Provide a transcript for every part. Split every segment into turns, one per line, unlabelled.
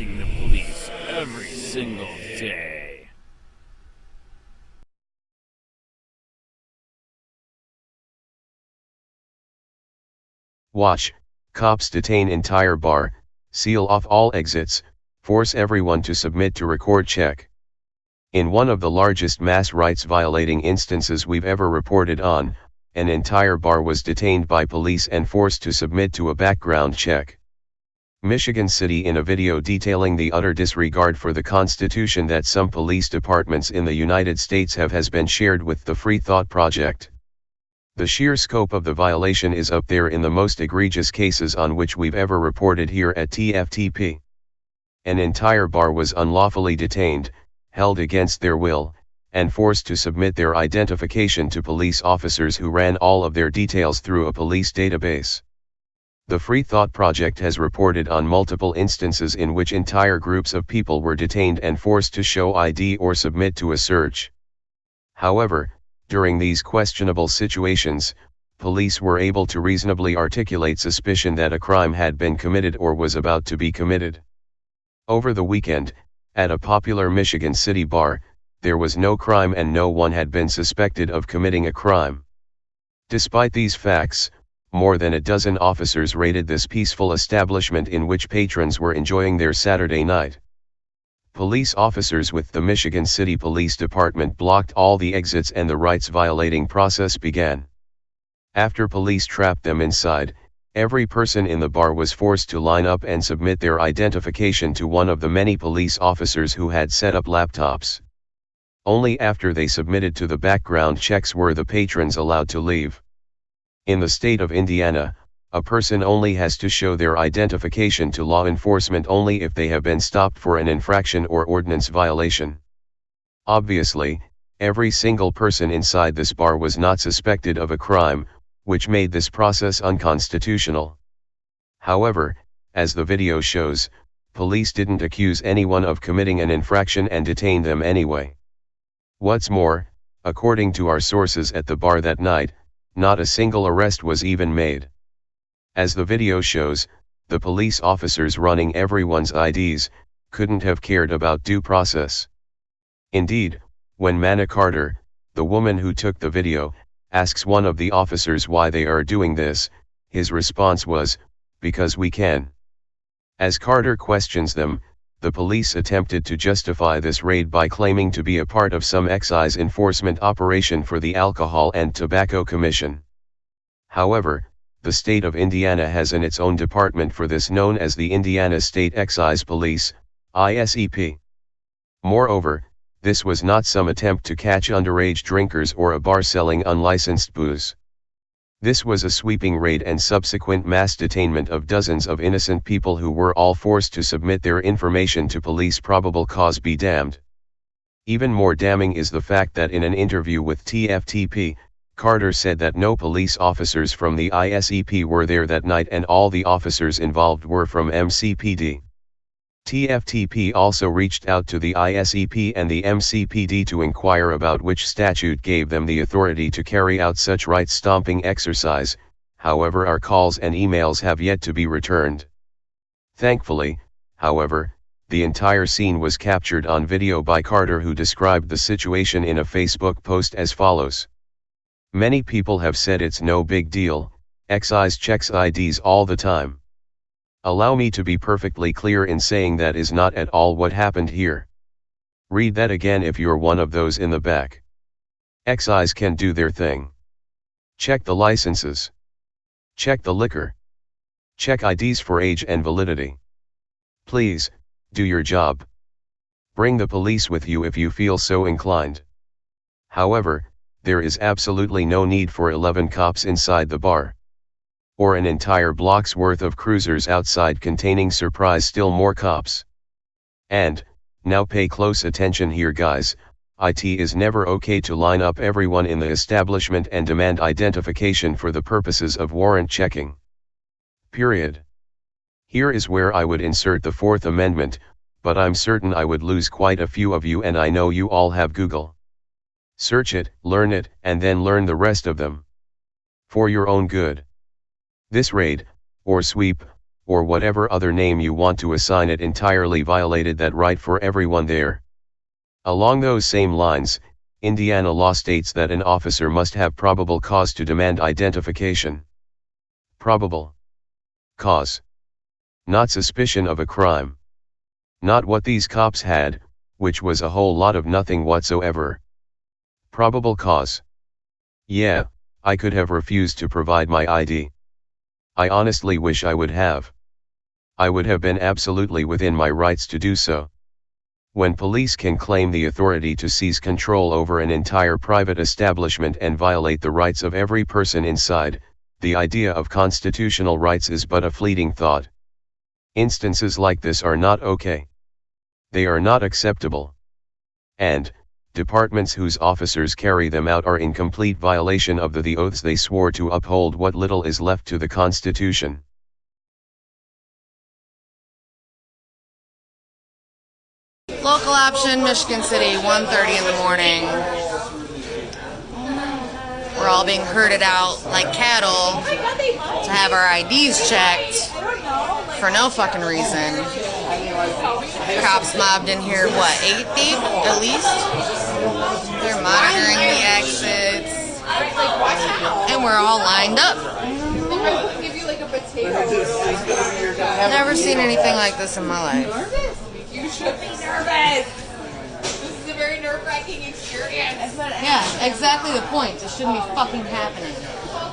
harassing the police every single day.
Watch, cops detain entire bar, seal off all exits, force everyone to submit to record check. In one of the largest mass rights violating instances we've ever reported on, an entire bar was detained by police and forced to submit to a background check. Michigan City. In a video detailing the utter disregard for the Constitution that some police departments in the United States have has been shared with the Free Thought Project. The sheer scope of the violation is up there in the most egregious cases on which we've ever reported here at TFTP. An entire bar was unlawfully detained, held against their will, and forced to submit their identification to police officers who ran all of their details through a police database. The Free Thought Project has reported on multiple instances in which entire groups of people were detained and forced to show ID or submit to a search. However, during these questionable situations, police were able to reasonably articulate suspicion that a crime had been committed or was about to be committed. Over the weekend, at a popular Michigan City bar, there was no crime and no one had been suspected of committing a crime. Despite these facts, more than a dozen officers raided this peaceful establishment in which patrons were enjoying their Saturday night. Police officers with the Michigan City Police Department blocked all the exits and the rights-violating process began. After police trapped them inside, every person in the bar was forced to line up and submit their identification to one of the many police officers who had set up laptops. Only after they submitted to the background checks were the patrons allowed to leave. In the state of Indiana, a person only has to show their identification to law enforcement only if they have been stopped for an infraction or ordinance violation. Obviously, every single person inside this bar was not suspected of a crime, which made this process unconstitutional. However, as the video shows, police didn't accuse anyone of committing an infraction and detained them anyway. What's more, according to our sources at the bar that night, not a single arrest was even made. As the video shows, the police officers running everyone's IDs couldn't have cared about due process. Indeed, when Manna Carter, the woman who took the video, asks one of the officers why they are doing this, his response was, "Because we can." As Carter questions them, the police attempted to justify this raid by claiming to be a part of some excise enforcement operation for the Alcohol and Tobacco Commission. However, the state of Indiana has its own department for this known as the Indiana State Excise Police, ISEP. Moreover, this was not some attempt to catch underage drinkers or a bar selling unlicensed booze. This was a sweeping raid and subsequent mass detainment of dozens of innocent people who were all forced to submit their information to police. Probable cause be damned. Even more damning is the fact that in an interview with TFTP, Carter said that no police officers from the ISEP were there that night and all the officers involved were from MCPD. TFTP also reached out to the ISEP and the MCPD to inquire about which statute gave them the authority to carry out such right-stomping exercise. However, our calls and emails have yet to be returned. Thankfully, however, the entire scene was captured on video by Carter, who described the situation in a Facebook post as follows. "Many people have said it's no big deal, excise checks IDs all the time. Allow me to be perfectly clear in saying that is not at all what happened here. Read that again if you're one of those in the back. Excise can do their thing. Check the licenses. Check the liquor. Check IDs for age and validity. Please, do your job. Bring the police with you if you feel so inclined. However, there is absolutely no need for 11 cops inside the bar. Or an entire block's worth of cruisers outside containing still more cops. And, now pay close attention here guys, it is never okay to line up everyone in the establishment and demand identification for the purposes of warrant checking. Period. Here is where I would insert the Fourth Amendment, but I'm certain I would lose quite a few of you, and I know you all have Google. Search it, learn it, and then learn the rest of them. For your own good. This raid, or sweep, or whatever other name you want to assign it, entirely violated that right for everyone there. Along those same lines, Indiana law states that an officer must have probable cause to demand identification. Probable cause. Not suspicion of a crime. Not what these cops had, which was a whole lot of nothing whatsoever. Probable cause. Yeah, I could have refused to provide my ID. I honestly wish I would have. I would have been absolutely within my rights to do so. When police can claim the authority to seize control over an entire private establishment and violate the rights of every person inside, the idea of constitutional rights is but a fleeting thought. Instances like this are not okay. They are not acceptable. And, departments whose officers carry them out are in complete violation of the oaths they swore to uphold what little is left to the Constitution.
Local option, Michigan City, 1:30 in the morning. We're all being herded out like cattle to have our IDs checked for no fucking reason. Cops mobbed in here, what, 8 deep at least? They're monitoring the exits. And we're all lined up. Never seen anything like this in my life.
You should be nervous. This is a very nerve-wracking experience.
Yeah, exactly the point. It shouldn't be fucking happening.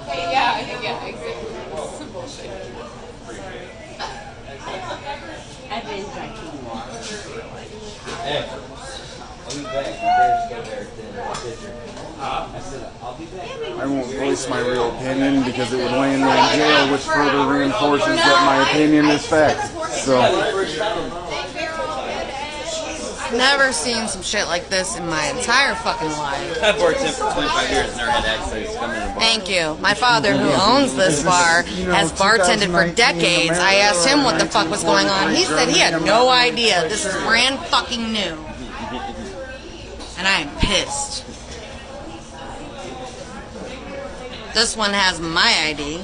Okay, yeah, exactly. It's some bullshit.
I've been drinking water.
Hey, I'll be back. You better go there I said, I'll be back.
I won't voice my real opinion because it would land me in jail, which further reinforces that my opinion is fact. So,
never seen some shit like this in my entire fucking life.
I've worked in for 25 years and never had access to come in the bar.
Thank you. My father, who owns this bar, has bartended for decades. I asked him what the fuck was going on. He said he had no idea. This is brand fucking new. And I am pissed. This one has my ID.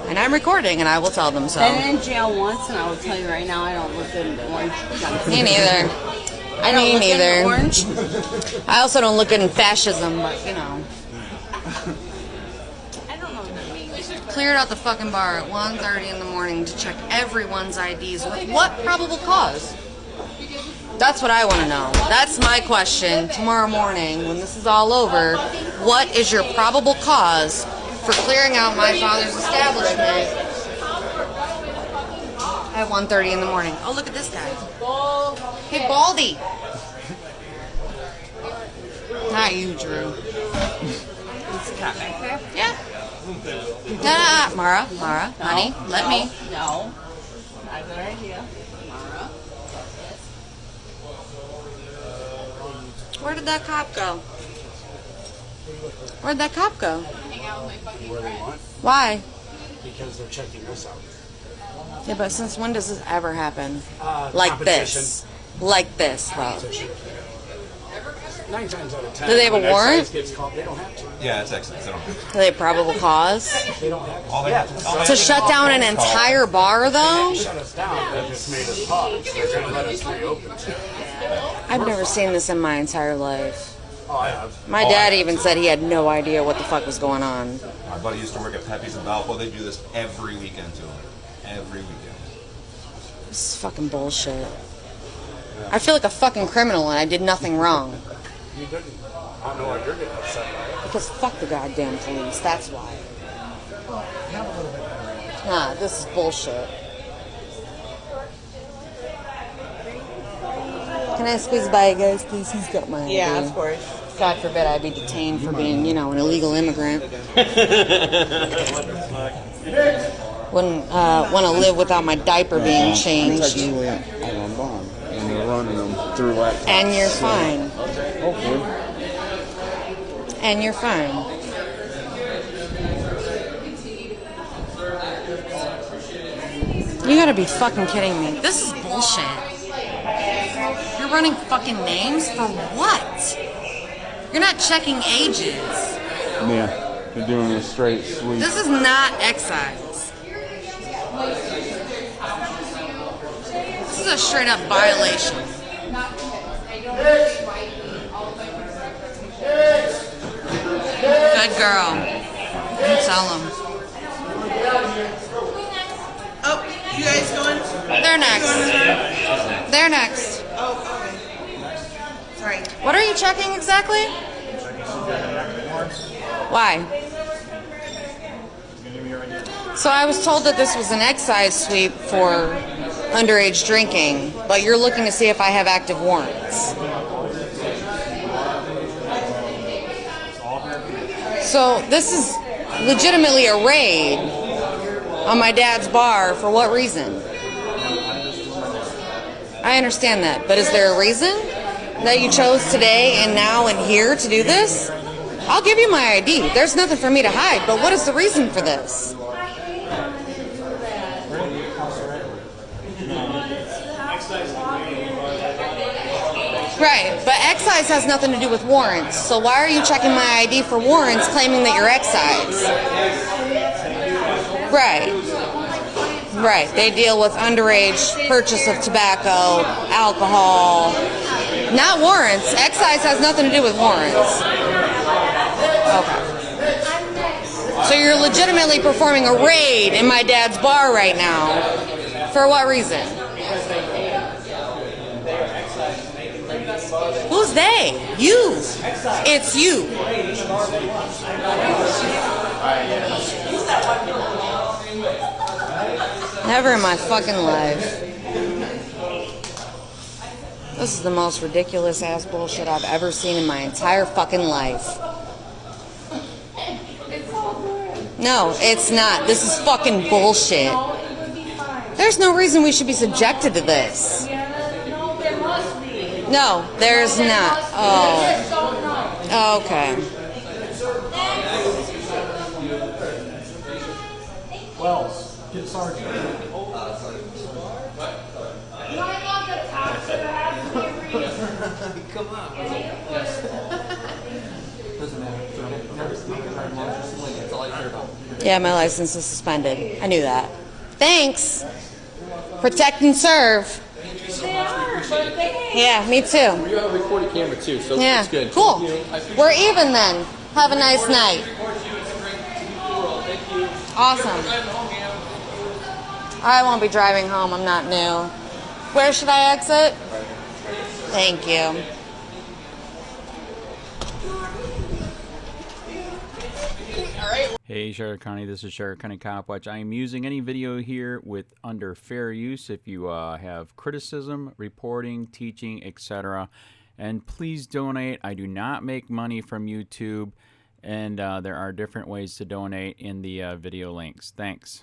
And I'm recording, and I will tell them so.
I've been in jail once, and I will tell you right now, I don't look good in orange.
Me neither.
I don't look good in orange.
I also don't look good in fascism, but you know.
I don't know what that means.
Cleared out the fucking bar at 1:30 in the morning to check everyone's IDs with what probable cause? That's what I want to know. That's my question tomorrow morning when this is all over. What is your probable cause for clearing out my father's establishment at 1:30 in the morning? Oh, look at this guy. Hey, Baldy. Not you, Drew.
It's a cat back there?
Yeah. Nah, Mara, honey, let me.
No. Not a good idea.
Where did that cop go? Where'd that cop go?
where they want,
Why?
because they're checking us out.
Yeah, but since when does this ever happen?
Competition.
Like this, though.
9 times out of 10.
Do they have a
when
warrant?
excise gets caught, they don't have to.
Yeah, it's excellent. They don't
Do they have probable cause?
They don't have to.
all they have
To shut down an entire bar, though?
Shut us down. They just made us pause. They're going to let us reopen.
I've never seen this in my entire life.
Oh, I have.
My dad even said he had no idea what the fuck was going on.
My buddy used to work at Pepe's in Valpo. They do this every weekend to him. Every weekend.
This is fucking bullshit. I feel like a fucking criminal and I did nothing wrong.
You didn't. I don't know why you're getting upset about it.
Because fuck the goddamn police, that's why. Nah, this is bullshit. Can I squeeze by you guys, please? He's got my ID.
Yeah, of course.
God forbid I be detained for being, you know, an illegal immigrant. Wouldn't want to live without my diaper being changed.
Technically, I'm on bond, and they're running them through laptops.
And you're fine.
Hopefully.
And you're fine. You gotta be fucking kidding me. This is bullshit. You're running fucking names for what? You're not checking ages.
Yeah, they're doing a straight sweep.
This is not excise. a straight up violation. Good girl. Tell them.
Oh, you guys going?
They're next. They're next.
Oh, okay. Sorry.
What are you checking exactly? Why? So I was told that this was an excise sweep for underage drinking, but you're looking to see if I have active warrants. So this is legitimately a raid on my dad's bar. For what reason? I understand that, but is there a reason that you chose today and now and here to do this? I'll give you my ID. There's nothing for me to hide, but what is the reason for this? Right, but excise has nothing to do with warrants. So why are you checking my ID for warrants claiming that you're excise? Right. Right, they deal with underage purchase of tobacco, alcohol, not warrants. Excise has nothing to do with warrants. Okay. So you're legitimately performing a raid in my dad's bar right now. For what reason? Who's they? You. It's you. Never in my fucking life. This is the most ridiculous ass bullshit I've ever seen in my entire fucking life. No, it's not. This is fucking bullshit. There's no reason we should be subjected to this. No, there's not. Oh. Okay.
Wells, get Sergeant.
Come on.
Doesn't matter. That's all I care about.
Yeah, my license is suspended. I knew that. Thanks. Protect and serve. Yeah, me too.
You have a recording camera too, so
Yeah,
it's good.
cool. We're even then. Have a nice night. Awesome. I won't be driving home. I'm not new. Where should I exit? Thank you.
Hey Charlotte County, this is Charlotte County COPWATCH. I am using any video here with under fair use if you have criticism, reporting, teaching, etc. And please donate. I do not make money from YouTube, and there are different ways to donate in the video links. Thanks.